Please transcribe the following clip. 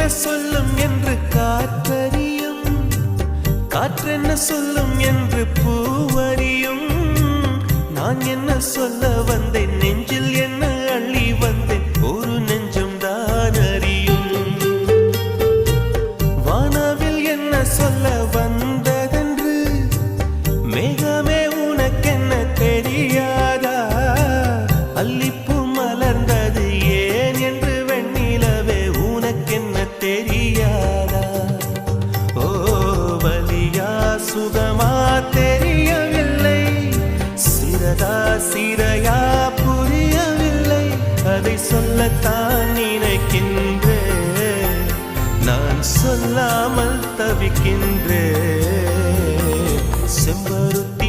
சொல்லும் என்று காற்றறியும், காற்றென்ன சொல்லும் என்று பூவறியும். நான் என்ன சொல்ல வந்தேன், நெஞ்சில் என்ன அள்ளி வந்தேன், ஒரு நெஞ்சம் தான் அறியும். வானவில் என்ன சொல்ல வந்ததென்று மேகமே உனக்கென்ன தெரியாதா? அல்லிப்பூ மலர்ந்தது ஏன் என்று வெண்ணிலவே உனக்கென்ன தெரியாதா? ஓ வலியா சுகமா தெரியவில்லை, சிறதா சிறையா புரியவில்லை. அதை சொல்லத்தான் நினைக்கின்றேன், நான் சொல்லாமல் தவிக்கின்றேன். செம்பருத்தி